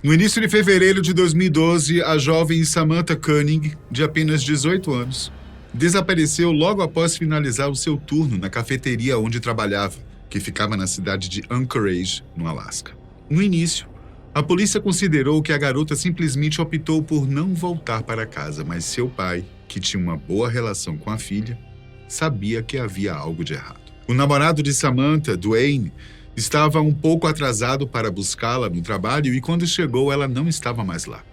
No início de fevereiro de 2012, a jovem Samantha Koenig, de apenas 18 anos, desapareceu logo após finalizar o seu turno na cafeteria onde trabalhava, que ficava na cidade de Anchorage, no Alasca. No início, a polícia considerou que a garota simplesmente optou por não voltar para casa, mas seu pai, que tinha uma boa relação com a filha, sabia que havia algo de errado. O namorado de Samantha, Dwayne, estava um pouco atrasado para buscá-la no trabalho e quando chegou, ela não estava mais lá.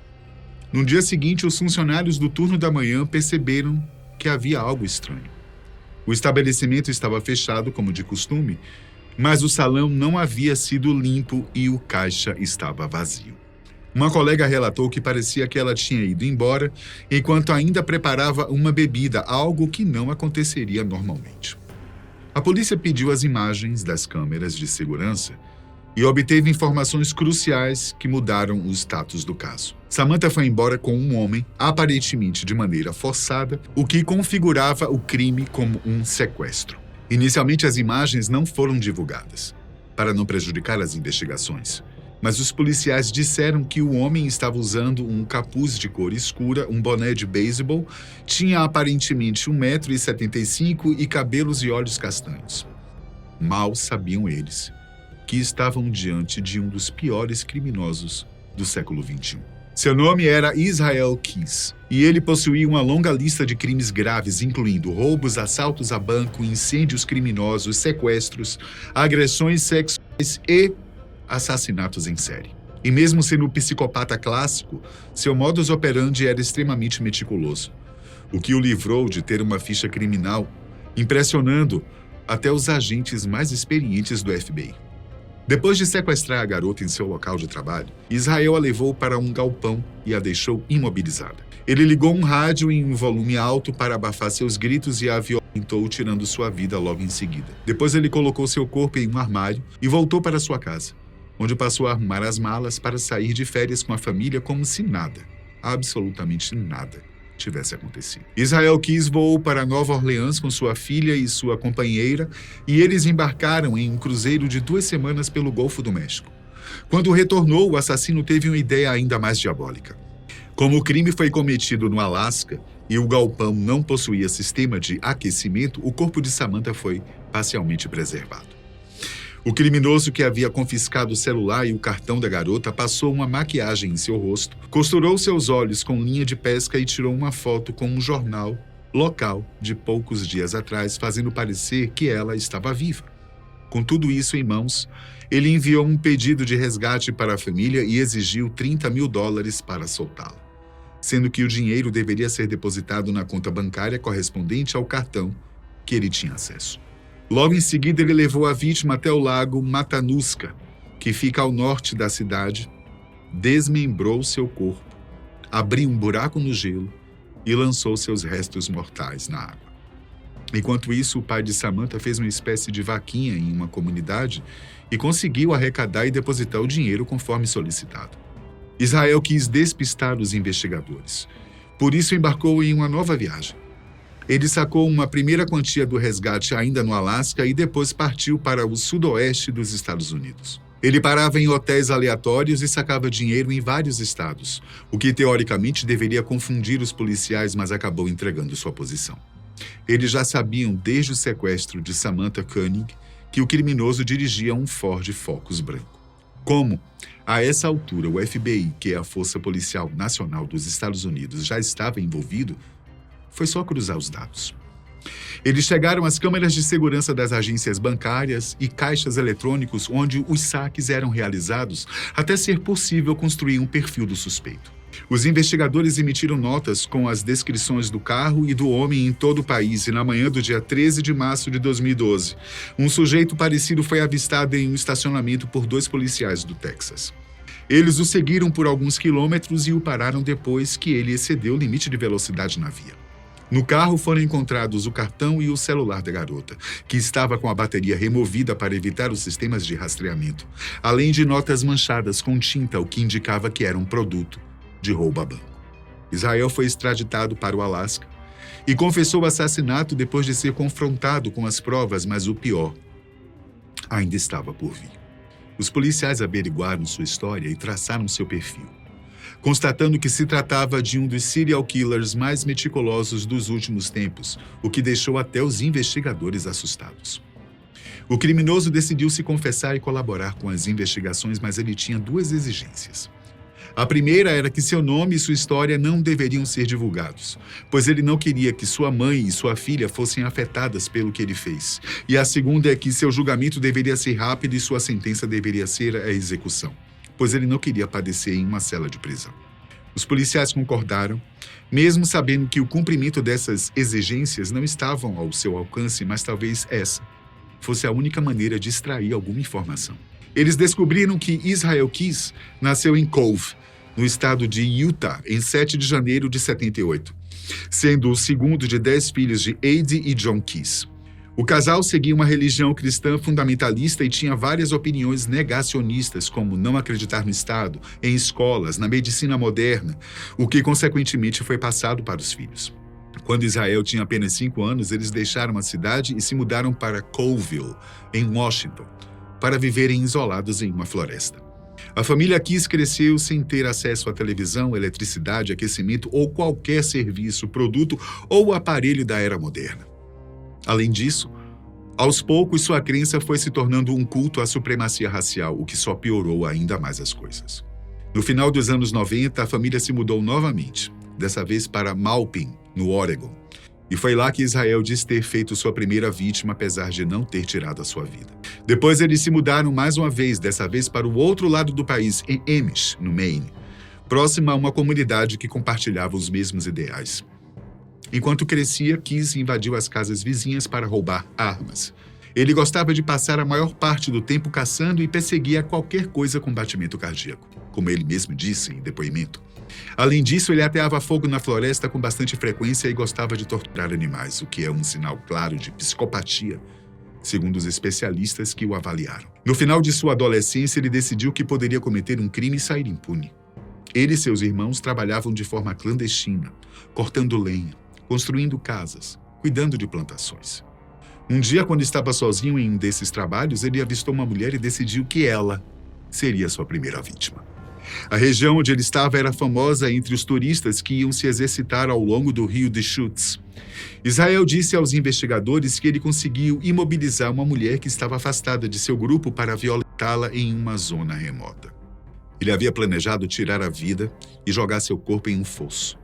No dia seguinte, os funcionários do turno da manhã perceberam que havia algo estranho. O estabelecimento estava fechado, como de costume, mas o salão não havia sido limpo e o caixa estava vazio. Uma colega relatou que parecia que ela tinha ido embora enquanto ainda preparava uma bebida, algo que não aconteceria normalmente. A polícia pediu as imagens das câmeras de segurança e obteve informações cruciais que mudaram o status do caso. Samantha foi embora com um homem, aparentemente de maneira forçada, o que configurava o crime como um sequestro. Inicialmente, as imagens não foram divulgadas, para não prejudicar as investigações. Mas os policiais disseram que o homem estava usando um capuz de cor escura, um boné de beisebol, tinha aparentemente 1,75 m e cabelos e olhos castanhos. Mal sabiam eles que estavam diante de um dos piores criminosos do século XXI. Seu nome era Israel Keyes, e ele possuía uma longa lista de crimes graves, incluindo roubos, assaltos a banco, incêndios criminosos, sequestros, agressões sexuais e assassinatos em série. E mesmo sendo um psicopata clássico, seu modus operandi era extremamente meticuloso, o que o livrou de ter uma ficha criminal, impressionando até os agentes mais experientes do FBI. Depois de sequestrar a garota em seu local de trabalho, Israel a levou para um galpão e a deixou imobilizada. Ele ligou um rádio em um volume alto para abafar seus gritos e a violentou, tirando sua vida logo em seguida. Depois ele colocou seu corpo em um armário e voltou para sua casa, onde passou a arrumar as malas para sair de férias com a família como se nada, absolutamente nada, tivesse acontecido. Israel Keyes voou para Nova Orleans com sua filha e sua companheira e eles embarcaram em um cruzeiro de 2 semanas pelo Golfo do México. Quando retornou, o assassino teve uma ideia ainda mais diabólica. Como o crime foi cometido no Alasca e o galpão não possuía sistema de aquecimento, o corpo de Samantha foi parcialmente preservado. O criminoso, que havia confiscado o celular e o cartão da garota, passou uma maquiagem em seu rosto, costurou seus olhos com linha de pesca e tirou uma foto com um jornal local de poucos dias atrás, fazendo parecer que ela estava viva. Com tudo isso em mãos, ele enviou um pedido de resgate para a família e exigiu $30 mil para soltá-la, sendo que o dinheiro deveria ser depositado na conta bancária correspondente ao cartão que ele tinha acesso. Logo em seguida, ele levou a vítima até o lago Matanuska, que fica ao norte da cidade, desmembrou seu corpo, abriu um buraco no gelo e lançou seus restos mortais na água. Enquanto isso, o pai de Samantha fez uma espécie de vaquinha em uma comunidade e conseguiu arrecadar e depositar o dinheiro conforme solicitado. Israel quis despistar os investigadores. Por isso, embarcou em uma nova viagem. Ele sacou uma primeira quantia do resgate ainda no Alasca e depois partiu para o sudoeste dos Estados Unidos. Ele parava em hotéis aleatórios e sacava dinheiro em vários estados, o que teoricamente deveria confundir os policiais, mas acabou entregando sua posição. Eles já sabiam desde o sequestro de Samantha Koenig que o criminoso dirigia um Ford Focus branco. Como, a essa altura, o FBI, que é a Força Policial Nacional dos Estados Unidos, já estava envolvido, foi só cruzar os dados. Eles chegaram às câmeras de segurança das agências bancárias e caixas eletrônicos onde os saques eram realizados até ser possível construir um perfil do suspeito. Os investigadores emitiram notas com as descrições do carro e do homem em todo o país e na manhã do dia 13 de março de 2012, um sujeito parecido foi avistado em um estacionamento por 2 policiais do Texas. Eles o seguiram por alguns quilômetros e o pararam depois que ele excedeu o limite de velocidade na via. No carro foram encontrados o cartão e o celular da garota, que estava com a bateria removida para evitar os sistemas de rastreamento, além de notas manchadas com tinta, o que indicava que era um produto de roubo a banco. Israel foi extraditado para o Alasca e confessou o assassinato depois de ser confrontado com as provas, mas o pior ainda estava por vir. Os policiais averiguaram sua história e traçaram seu perfil, constatando que se tratava de um dos serial killers mais meticulosos dos últimos tempos, o que deixou até os investigadores assustados. O criminoso decidiu se confessar e colaborar com as investigações, mas ele tinha duas exigências. A primeira era que seu nome e sua história não deveriam ser divulgados, pois ele não queria que sua mãe e sua filha fossem afetadas pelo que ele fez. E a segunda é que seu julgamento deveria ser rápido e sua sentença deveria ser a execução, pois ele não queria padecer em uma cela de prisão. Os policiais concordaram, mesmo sabendo que o cumprimento dessas exigências não estavam ao seu alcance, mas talvez essa fosse a única maneira de extrair alguma informação. Eles descobriram que Israel Keyes nasceu em Cove, no estado de Utah, em 7 de janeiro de 78, sendo o segundo de 10 filhos de Eddie e John Keyes. O casal seguia uma religião cristã fundamentalista e tinha várias opiniões negacionistas, como não acreditar no Estado, em escolas, na medicina moderna, o que consequentemente foi passado para os filhos. Quando Israel tinha apenas 5 anos, eles deixaram a cidade e se mudaram para Colville, em Washington, para viverem isolados em uma floresta. A família Keyes cresceu sem ter acesso à televisão, eletricidade, aquecimento ou qualquer serviço, produto ou aparelho da era moderna. Além disso, aos poucos sua crença foi se tornando um culto à supremacia racial, o que só piorou ainda mais as coisas. No final dos anos 90, a família se mudou novamente, dessa vez para Maupin, no Oregon. E foi lá que Israel diz ter feito sua primeira vítima, apesar de não ter tirado a sua vida. Depois eles se mudaram mais uma vez, dessa vez para o outro lado do país, em Amish, no Maine, próxima a uma comunidade que compartilhava os mesmos ideais. Enquanto crescia, Keyes invadiu as casas vizinhas para roubar armas. Ele gostava de passar a maior parte do tempo caçando e perseguia qualquer coisa com batimento cardíaco, como ele mesmo disse em depoimento. Além disso, ele ateava fogo na floresta com bastante frequência e gostava de torturar animais, o que é um sinal claro de psicopatia, segundo os especialistas que o avaliaram. No final de sua adolescência, ele decidiu que poderia cometer um crime e sair impune. Ele e seus irmãos trabalhavam de forma clandestina, cortando lenha, construindo casas, cuidando de plantações. Um dia, quando estava sozinho em um desses trabalhos, ele avistou uma mulher e decidiu que ela seria sua primeira vítima. A região onde ele estava era famosa entre os turistas que iam se exercitar ao longo do rio Deschutes. Israel disse aos investigadores que ele conseguiu imobilizar uma mulher que estava afastada de seu grupo para violentá-la em uma zona remota. Ele havia planejado tirar a vida e jogar seu corpo em um fosso,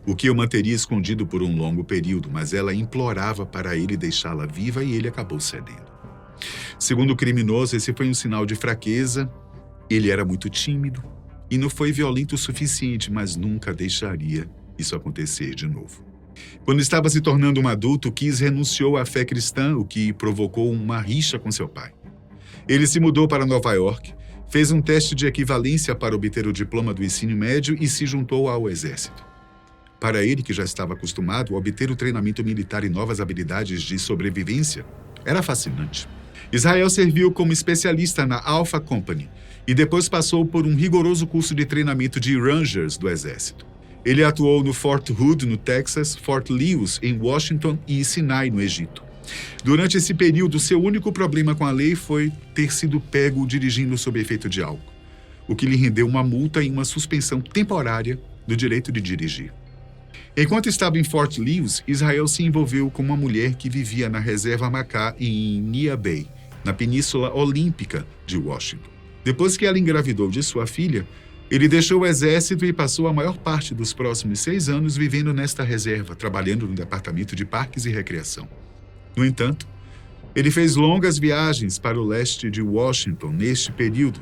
o que o manteria escondido por um longo período, mas ela implorava para ele deixá-la viva e ele acabou cedendo. Segundo o criminoso, esse foi um sinal de fraqueza. Ele era muito tímido e não foi violento o suficiente, mas nunca deixaria isso acontecer de novo. Quando estava se tornando um adulto, Keyes renunciou à fé cristã, o que provocou uma rixa com seu pai. Ele se mudou para Nova York, fez um teste de equivalência para obter o diploma do ensino médio e se juntou ao exército. Para ele, que já estava acostumado a obter o treinamento militar e novas habilidades de sobrevivência, era fascinante. Israel serviu como especialista na Alpha Company e depois passou por um rigoroso curso de treinamento de Rangers do Exército. Ele atuou no Fort Hood, no Texas, Fort Lewis, em Washington e Sinai, no Egito. Durante esse período, seu único problema com a lei foi ter sido pego dirigindo sob efeito de álcool, o que lhe rendeu uma multa e uma suspensão temporária do direito de dirigir. Enquanto estava em Fort Lewis, Israel se envolveu com uma mulher que vivia na reserva Macá em Nia Bay, na Península Olímpica de Washington. Depois que ela engravidou de sua filha, ele deixou o exército e passou a maior parte dos próximos 6 anos vivendo nesta reserva, trabalhando no departamento de parques e recreação. No entanto, ele fez longas viagens para o leste de Washington neste período,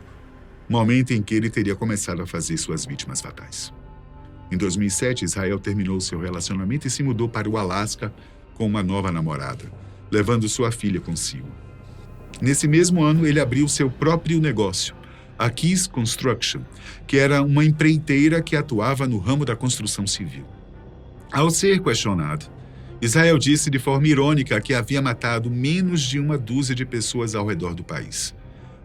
momento em que ele teria começado a fazer suas vítimas fatais. Em 2007, Israel terminou seu relacionamento e se mudou para o Alasca com uma nova namorada, levando sua filha consigo. Nesse mesmo ano, ele abriu seu próprio negócio, a Keyes Construction, que era uma empreiteira que atuava no ramo da construção civil. Ao ser questionado, Israel disse de forma irônica que havia matado menos de uma dúzia de pessoas ao redor do país,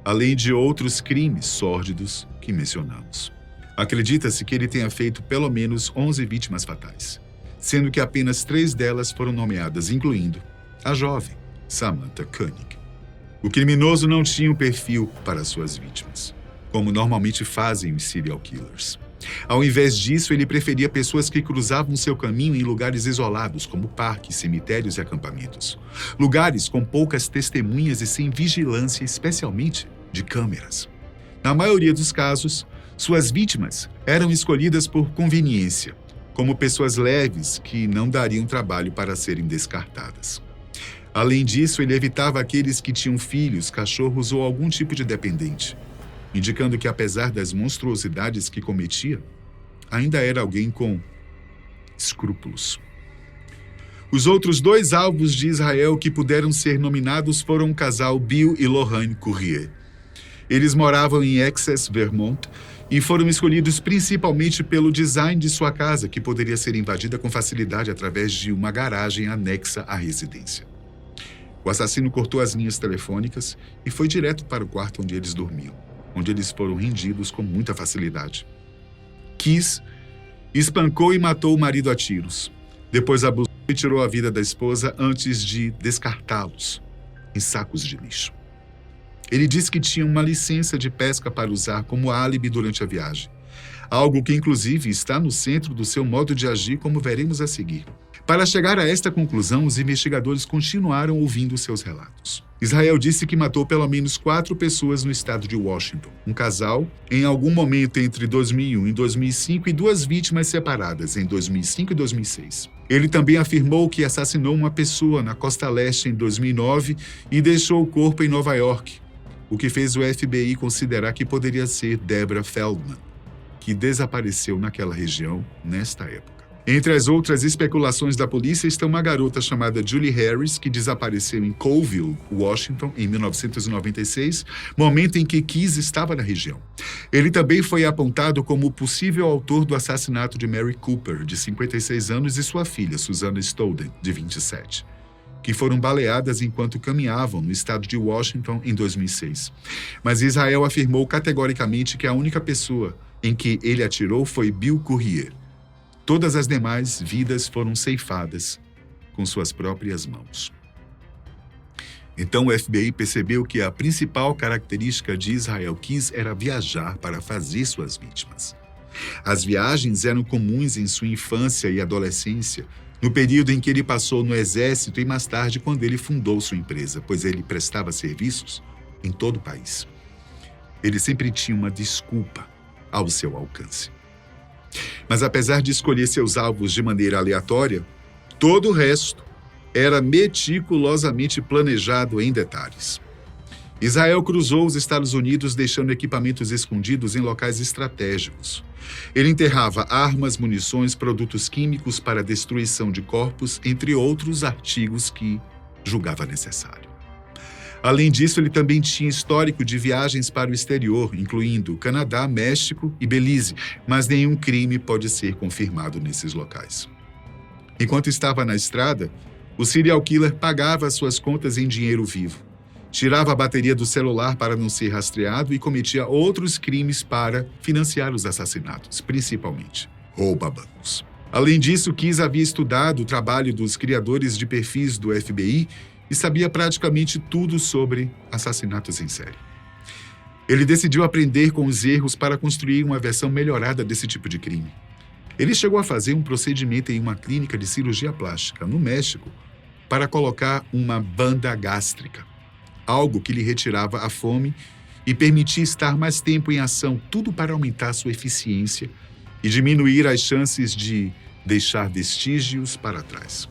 além de outros crimes sórdidos que mencionamos. Acredita-se que ele tenha feito pelo menos 11 vítimas fatais, sendo que apenas 3 delas foram nomeadas, incluindo a jovem Samantha Koenig. O criminoso não tinha um perfil para suas vítimas, como normalmente fazem os serial killers. Ao invés disso, ele preferia pessoas que cruzavam seu caminho em lugares isolados, como parques, cemitérios e acampamentos. Lugares com poucas testemunhas e sem vigilância, especialmente de câmeras. Na maioria dos casos, suas vítimas eram escolhidas por conveniência, como pessoas leves que não dariam trabalho para serem descartadas. Além disso, ele evitava aqueles que tinham filhos, cachorros ou algum tipo de dependente, indicando que, apesar das monstruosidades que cometia, ainda era alguém com escrúpulos. Os outros 2 alvos de Israel que puderam ser nominados foram o casal Bill e Lorraine Courier. Eles moravam em Essex, Vermont, e foram escolhidos principalmente pelo design de sua casa, que poderia ser invadida com facilidade através de uma garagem anexa à residência. O assassino cortou as linhas telefônicas e foi direto para o quarto onde eles dormiam, onde eles foram rendidos com muita facilidade. Keyes espancou e matou o marido a tiros. Depois abusou e tirou a vida da esposa antes de descartá-los em sacos de lixo. Ele disse que tinha uma licença de pesca para usar como álibi durante a viagem, algo que inclusive está no centro do seu modo de agir, como veremos a seguir. Para chegar a esta conclusão, os investigadores continuaram ouvindo seus relatos. Israel disse que matou pelo menos 4 pessoas no estado de Washington, um casal em algum momento entre 2001 e 2005 e 2 vítimas separadas em 2005 e 2006. Ele também afirmou que assassinou uma pessoa na costa leste em 2009 e deixou o corpo em Nova York, o que fez o FBI considerar que poderia ser Deborah Feldman, que desapareceu naquela região nesta época. Entre as outras especulações da polícia está uma garota chamada Julie Harris, que desapareceu em Colville, Washington, em 1996, momento em que Keyes estava na região. Ele também foi apontado como o possível autor do assassinato de Mary Cooper, de 56 anos, e sua filha, Susanna Stolden, de 27, que foram baleadas enquanto caminhavam no estado de Washington em 2006. Mas Israel afirmou categoricamente que a única pessoa em que ele atirou foi Bill Courier. Todas as demais vidas foram ceifadas com suas próprias mãos. Então o FBI percebeu que a principal característica de Israel Keyes era viajar para fazer suas vítimas. As viagens eram comuns em sua infância e adolescência, no período em que ele passou no exército e mais tarde quando ele fundou sua empresa, pois ele prestava serviços em todo o país. Ele sempre tinha uma desculpa ao seu alcance. Mas apesar de escolher seus alvos de maneira aleatória, todo o resto era meticulosamente planejado em detalhes. Israel cruzou os Estados Unidos deixando equipamentos escondidos em locais estratégicos. Ele enterrava armas, munições, produtos químicos para destruição de corpos, entre outros artigos que julgava necessário. Além disso, ele também tinha histórico de viagens para o exterior, incluindo Canadá, México e Belize, mas nenhum crime pode ser confirmado nesses locais. Enquanto estava na estrada, o serial killer pagava suas contas em dinheiro vivo, tirava a bateria do celular para não ser rastreado e cometia outros crimes para financiar os assassinatos, principalmente rouba-bancos. Além disso, Keyes havia estudado o trabalho dos criadores de perfis do FBI e sabia praticamente tudo sobre assassinatos em série. Ele decidiu aprender com os erros para construir uma versão melhorada desse tipo de crime. Ele chegou a fazer um procedimento em uma clínica de cirurgia plástica, no México, para colocar uma banda gástrica, algo que lhe retirava a fome e permitia estar mais tempo em ação, tudo para aumentar sua eficiência e diminuir as chances de deixar vestígios para trás.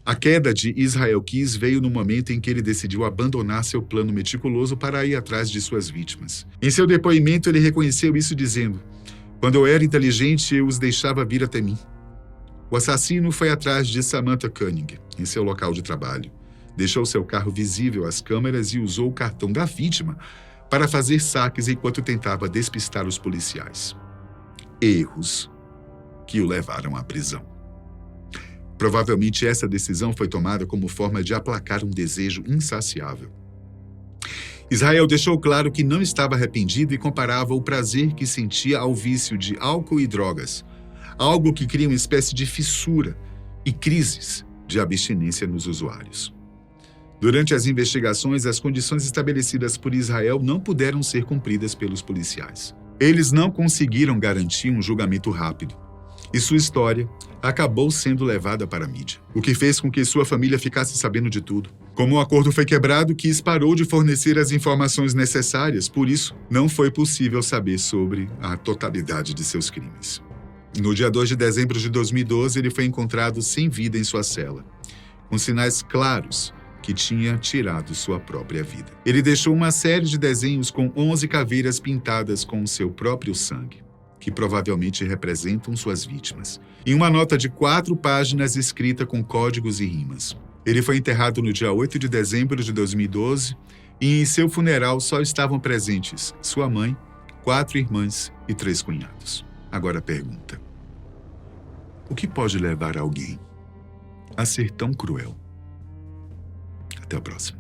A queda de Israel Keyes veio no momento em que ele decidiu abandonar seu plano meticuloso para ir atrás de suas vítimas. Em seu depoimento, ele reconheceu isso dizendo: "Quando eu era inteligente, eu os deixava vir até mim." O assassino foi atrás de Samantha Koenig, em seu local de trabalho. Deixou seu carro visível às câmeras e usou o cartão da vítima para fazer saques enquanto tentava despistar os policiais. Erros que o levaram à prisão. Provavelmente essa decisão foi tomada como forma de aplacar um desejo insaciável. Israel deixou claro que não estava arrependido e comparava o prazer que sentia ao vício de álcool e drogas, algo que cria uma espécie de fissura e crises de abstinência nos usuários. Durante as investigações, as condições estabelecidas por Israel não puderam ser cumpridas pelos policiais. Eles não conseguiram garantir um julgamento rápido, e sua história acabou sendo levada para a mídia, o que fez com que sua família ficasse sabendo de tudo. Como o acordo foi quebrado, Kiss parou de fornecer as informações necessárias, por isso não foi possível saber sobre a totalidade de seus crimes. No dia 2 de dezembro de 2012, ele foi encontrado sem vida em sua cela, com sinais claros que tinha tirado sua própria vida. Ele deixou uma série de desenhos com 11 caveiras pintadas com seu próprio sangue, que provavelmente representam suas vítimas, e uma nota de 4 páginas escrita com códigos e rimas. Ele foi enterrado no dia 8 de dezembro de 2012 e em seu funeral só estavam presentes sua mãe, 4 irmãs e 3 cunhados. Agora a pergunta: o que pode levar alguém a ser tão cruel? Até a próxima.